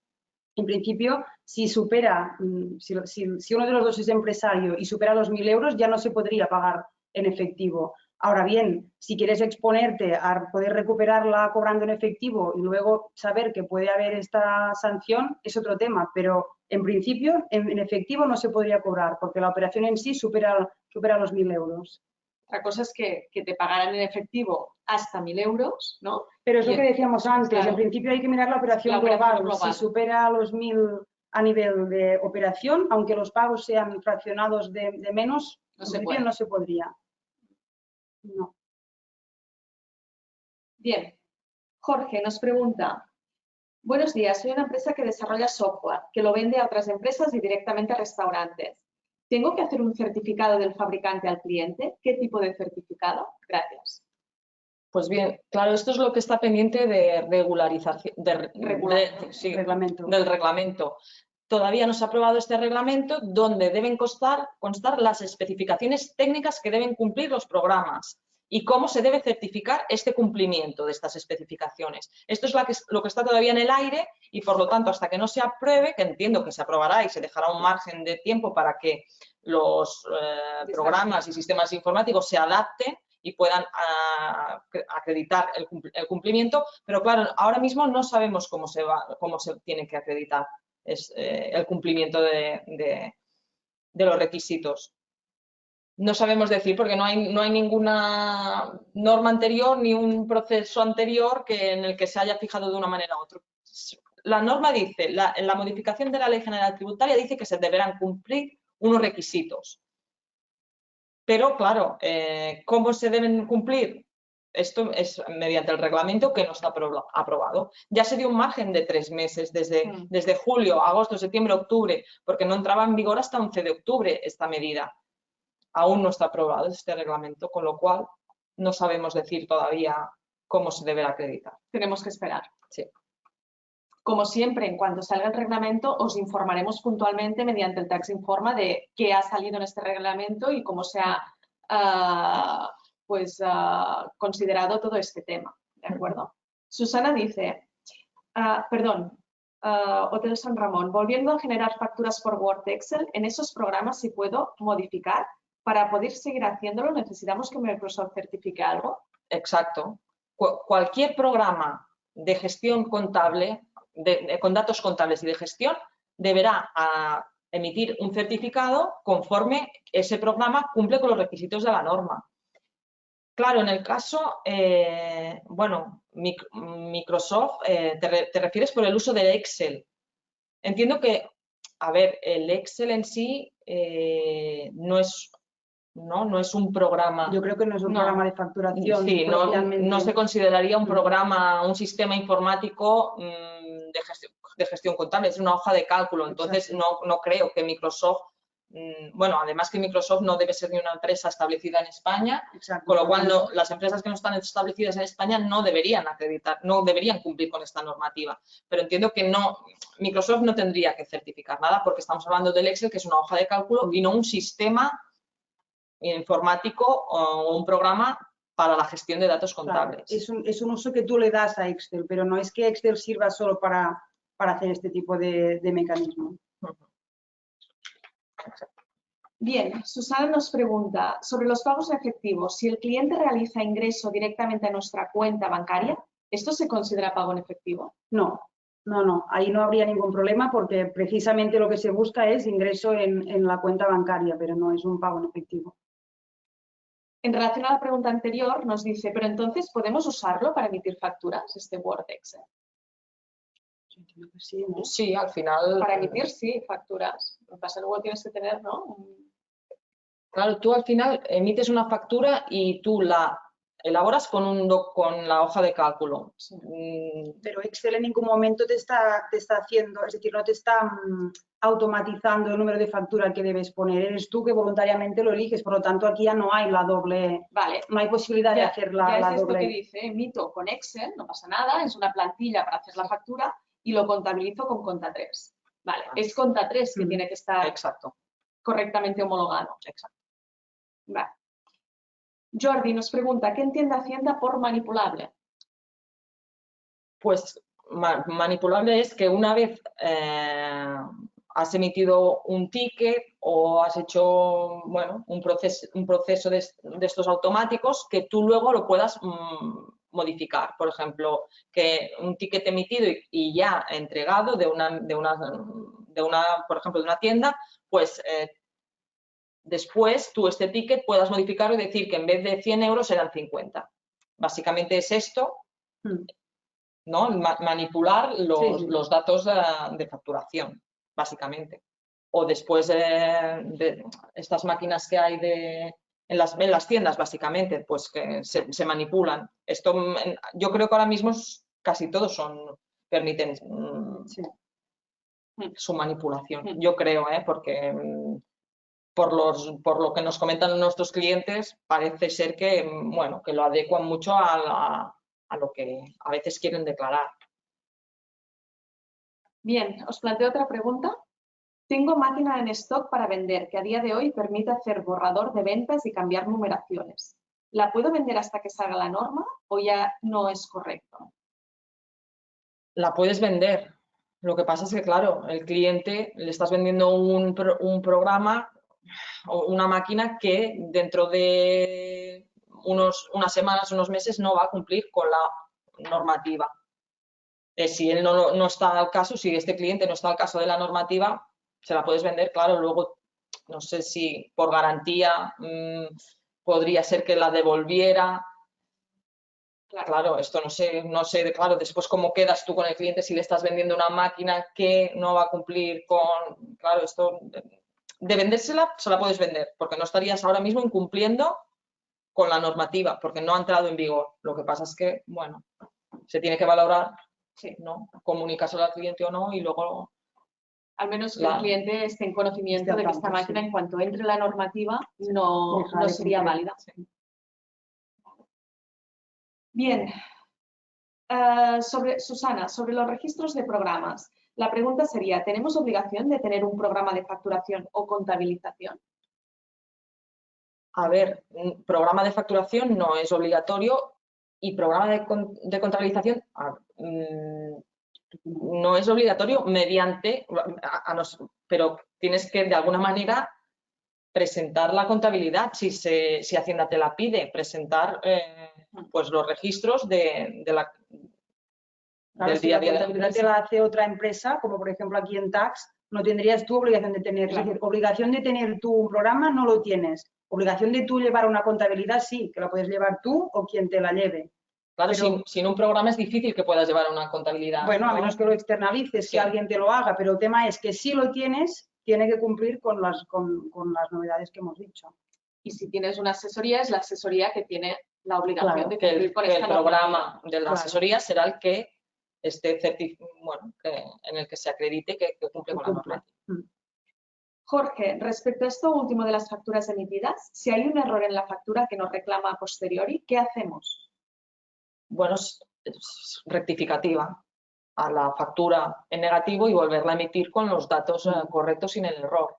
En principio, si supera, si uno de los dos es empresario y supera los 1.000 euros, ya no se podría pagar en efectivo. Ahora bien, si quieres exponerte a poder recuperarla cobrando en efectivo y luego saber que puede haber esta sanción, es otro tema, pero en principio en efectivo no se podría cobrar porque la operación en sí supera los 1.000 euros. Otra cosa es que te pagaran en efectivo hasta 1.000 euros, ¿no? Pero es lo que decíamos antes, claro. En principio hay que mirar la operación global. Si supera los 1.000 a nivel de operación, aunque los pagos sean fraccionados de menos, en principio no se podría. No. Bien. Jorge nos pregunta, buenos días, soy una empresa que desarrolla software, que lo vende a otras empresas y directamente a restaurantes. ¿Tengo que hacer un certificado del fabricante al cliente? ¿Qué tipo de certificado? Gracias. Pues bien, claro, esto es lo que está pendiente de regularización, del reglamento. Todavía no se ha aprobado este reglamento donde deben constar las especificaciones técnicas que deben cumplir los programas y cómo se debe certificar este cumplimiento de estas especificaciones. Esto es lo que está todavía en el aire y, por lo tanto, hasta que no se apruebe, que entiendo que se aprobará y se dejará un margen de tiempo para que los programas y sistemas informáticos se adapten y puedan acreditar el cumplimiento, pero claro, ahora mismo no sabemos cómo se tiene que acreditar el cumplimiento de los requisitos. No sabemos decir porque no hay ninguna norma anterior ni un proceso anterior en el que se haya fijado de una manera u otra. La norma dice, en la modificación de la Ley General Tributaria dice que se deberán cumplir unos requisitos. Pero, claro, ¿cómo se deben cumplir? Esto es mediante el reglamento que no está aprobado. Ya se dio un margen de 3 meses, desde julio, agosto, septiembre, octubre, porque no entraba en vigor hasta 11 de octubre esta medida. Aún no está aprobado este reglamento, con lo cual no sabemos decir todavía cómo se deberá acreditar. Tenemos que esperar. Sí. Como siempre, en cuanto salga el reglamento, os informaremos puntualmente mediante el Tax Informa de qué ha salido en este reglamento y cómo se ha considerado todo este tema. ¿De acuerdo? Susana dice, Hotel San Ramón, volviendo a generar facturas por Word Excel, en esos programas si puedo modificar. Para poder seguir haciéndolo, necesitamos que Microsoft certifique algo. Exacto. Cualquier programa de gestión contable, con datos contables y de gestión, deberá emitir un certificado conforme ese programa cumple con los requisitos de la norma. Claro, en el caso, Microsoft, te refieres por el uso del Excel. Entiendo que, a ver, el Excel en sí no es un programa. Yo creo que no es un programa de facturación. Sí, no se consideraría un programa, un sistema informático de gestión contable, es una hoja de cálculo. Entonces, no creo que Microsoft, además que Microsoft no debe ser ni una empresa establecida en España, con lo cual las empresas que no están establecidas en España no deberían acreditar, no deberían cumplir con esta normativa. Pero entiendo que Microsoft no tendría que certificar nada porque estamos hablando del Excel, que es una hoja de cálculo y no un sistema informático o un programa para la gestión de datos contables. Claro, es un uso que tú le das a Excel, pero no es que Excel sirva solo para hacer este tipo de mecanismo. Bien, Susana nos pregunta sobre los pagos efectivos. Si el cliente realiza ingreso directamente a nuestra cuenta bancaria, ¿esto se considera pago en efectivo? No. Ahí no habría ningún problema porque precisamente lo que se busca es ingreso en la cuenta bancaria, pero no es un pago en efectivo. En relación a la pregunta anterior, nos dice, pero entonces, ¿podemos usarlo para emitir facturas, este Word Excel? Sí, ¿no? Sí, al final. Para emitir, sí, facturas. Lo que pasa luego tienes que tener, ¿no? Claro, tú al final emites una factura y tú la elaboras con la hoja de cálculo. Sí. Pero Excel en ningún momento te está haciendo, es decir, no te está automatizando el número de factura que debes poner. Eres tú que voluntariamente lo eliges, por lo tanto aquí ya no hay la doble, vale. No hay posibilidad de hacer la doble. Ya es esto que dice, emito con Excel, no pasa nada, es una plantilla para hacer la factura y lo contabilizo con Conta 3. Vale, es Conta 3 que tiene que estar correctamente homologado. Exacto. Vale. Jordi nos pregunta, ¿qué entiende Hacienda por manipulable? Pues manipulable es que una vez has emitido un ticket o has hecho un proceso de estos automáticos que tú luego lo puedas modificar. Por ejemplo, que un ticket emitido y ya entregado de una tienda, pues después tú este ticket puedas modificarlo y decir que en vez de 100 euros eran 50. Básicamente es esto, ¿no? Manipular los datos de facturación, básicamente. O después de estas máquinas que hay en las tiendas, básicamente, pues que se manipulan. Esto, yo creo que ahora mismo casi todos permiten su manipulación. Yo creo, porque por lo que nos comentan nuestros clientes, parece ser que lo adecuan mucho a lo que a veces quieren declarar. Bien, os planteo otra pregunta. Tengo máquina en stock para vender que a día de hoy permite hacer borrador de ventas y cambiar numeraciones. ¿La puedo vender hasta que salga la norma o ya no es correcto? La puedes vender. Lo que pasa es que, claro, el cliente le estás vendiendo un programa una máquina que dentro de unas semanas, unos meses no va a cumplir con la normativa. Si él no está al caso, si este cliente no está al caso de la normativa, se la puedes vender, claro, luego no sé si por garantía podría ser que la devolviera. Claro, esto no sé, claro, después cómo quedas tú con el cliente si le estás vendiendo una máquina que no va a cumplir con, claro, esto de vendérsela se la puedes vender, porque no estarías ahora mismo incumpliendo con la normativa, porque no ha entrado en vigor. Lo que pasa es que, bueno, se tiene que valorar, ¿no? Comunicárselo al cliente o no y luego... Al menos que el cliente esté en conocimiento de que esta máquina, en cuanto entre la normativa, no sería válida. Sí. Bien. Susana, sobre los registros de programas, la pregunta sería, ¿tenemos obligación de tener un programa de facturación o contabilización? A ver, un programa de facturación no es obligatorio y programa de contabilización no es obligatorio mediante, pero tienes que de alguna manera presentar la contabilidad, si Hacienda te la pide, presentar pues los registros del día a día. La contabilidad te la hace otra empresa, como por ejemplo aquí en Tax, no tendrías tú obligación de tener. Claro. Es decir, obligación de tener tú un programa no lo tienes. Obligación de tú llevar una contabilidad sí, que la puedes llevar tú o quien te la lleve. Claro, pero, sin un programa es difícil que puedas llevar una contabilidad. Bueno, ¿no? A menos que lo externalices, que alguien te lo haga, pero el tema es que si lo tienes, tiene que cumplir con las novedades que hemos dicho. Y si tienes una asesoría, es la asesoría que tiene la obligación de cumplir con esta normativa. El programa de la asesoría será el que esté en el que se acredite que cumple con la normativa. Jorge, respecto a esto último de las facturas emitidas, si hay un error en la factura que nos reclama a posteriori, ¿qué hacemos? Bueno, es rectificativa a la factura en negativo y volverla a emitir con los datos correctos sin el error.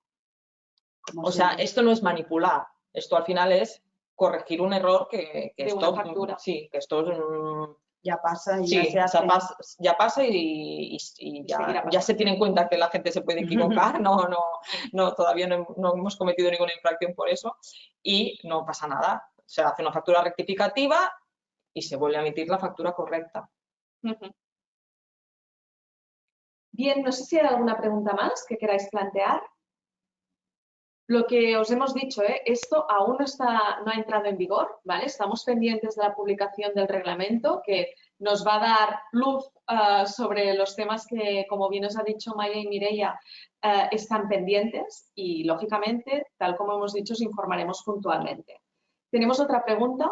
O sea, esto no es manipular, esto al final es corregir un error que esto, una factura. Sí, que esto ya pasa y sí, ya pasa y ya se tiene en cuenta que la gente se puede equivocar, todavía no hemos cometido ninguna infracción por eso y no pasa nada. Se hace una factura rectificativa y se vuelve a emitir la factura correcta. Bien, no sé si hay alguna pregunta más que queráis plantear. Lo que os hemos dicho, esto aún no ha entrado en vigor, ¿vale? Estamos pendientes de la publicación del reglamento que nos va a dar luz sobre los temas que, como bien os ha dicho Maya y Mireia, están pendientes y, lógicamente, tal como hemos dicho, os informaremos puntualmente. Tenemos otra pregunta.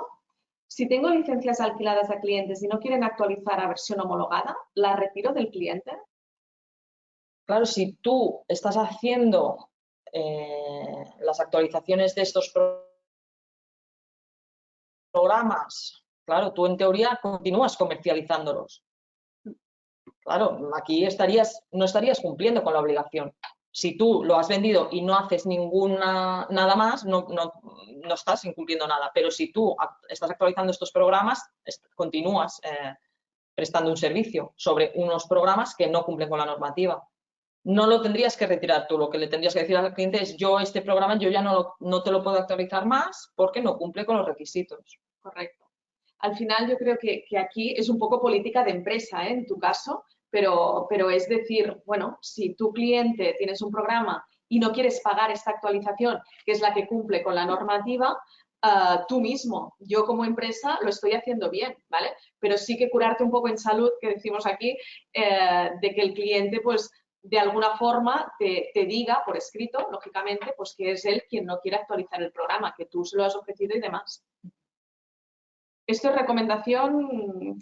Si tengo licencias alquiladas a clientes y no quieren actualizar a versión homologada, ¿la retiro del cliente? Claro, si tú estás haciendo las actualizaciones de estos programas, claro, tú en teoría continúas comercializándolos. Claro, aquí no estarías cumpliendo con la obligación. Si tú lo has vendido y no haces nada más, no estás incumpliendo nada. Pero si tú estás actualizando estos programas, continúas prestando un servicio sobre unos programas que no cumplen con la normativa. No lo tendrías que retirar tú, lo que le tendrías que decir al cliente es este programa yo ya no te lo puedo actualizar más porque no cumple con los requisitos. Correcto. Al final yo creo que aquí es un poco política de empresa, en tu caso, pero es decir, bueno, si tu cliente tienes un programa y no quieres pagar esta actualización, que es la que cumple con la normativa, tú mismo, yo como empresa lo estoy haciendo bien, ¿vale? Pero sí que curarte un poco en salud, que decimos aquí, de que el cliente, pues, de alguna forma te diga por escrito, lógicamente, pues que es él quien no quiere actualizar el programa, que tú se lo has ofrecido y demás. Esto es recomendación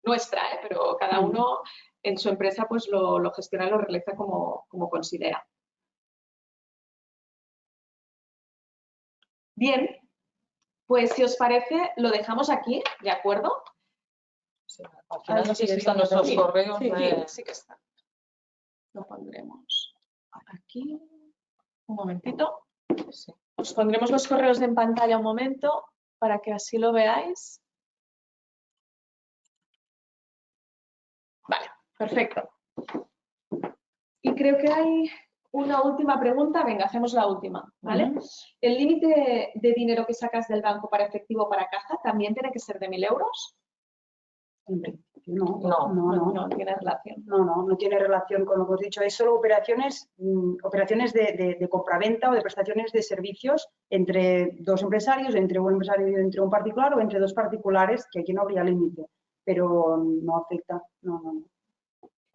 nuestra, pero cada uno en su empresa pues lo gestiona y lo realiza como considera. Bien, pues si os parece, lo dejamos aquí, ¿de acuerdo? Sí, al final no sé si están nuestros correos. Sí que están. Lo pondremos aquí. Un momentito. Sí. Os pondremos los correos en pantalla un momento para que así lo veáis. Vale, perfecto. Y creo que hay una última pregunta. Venga, hacemos la última, ¿vale? ¿El límite de dinero que sacas del banco para efectivo o para caja también tiene que ser de 1.000 euros? No tiene relación. No tiene relación con lo que os he dicho. Es solo operaciones de compraventa o de prestaciones de servicios entre dos empresarios, entre un empresario y entre un particular o entre dos particulares, que aquí no habría límite, pero no afecta. No.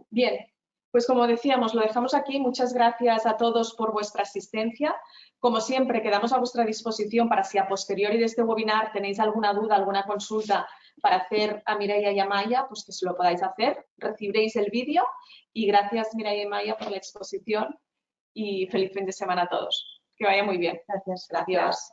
Bien, pues como decíamos, lo dejamos aquí. Muchas gracias a todos por vuestra asistencia. Como siempre, quedamos a vuestra disposición para si a posteriori de este webinar tenéis alguna duda, alguna consulta para hacer a Mireia y a Maya, pues que se lo podáis hacer. Recibiréis el vídeo y gracias Mireia y Maya por la exposición y feliz fin de semana a todos. Que vaya muy bien. Gracias. Gracias.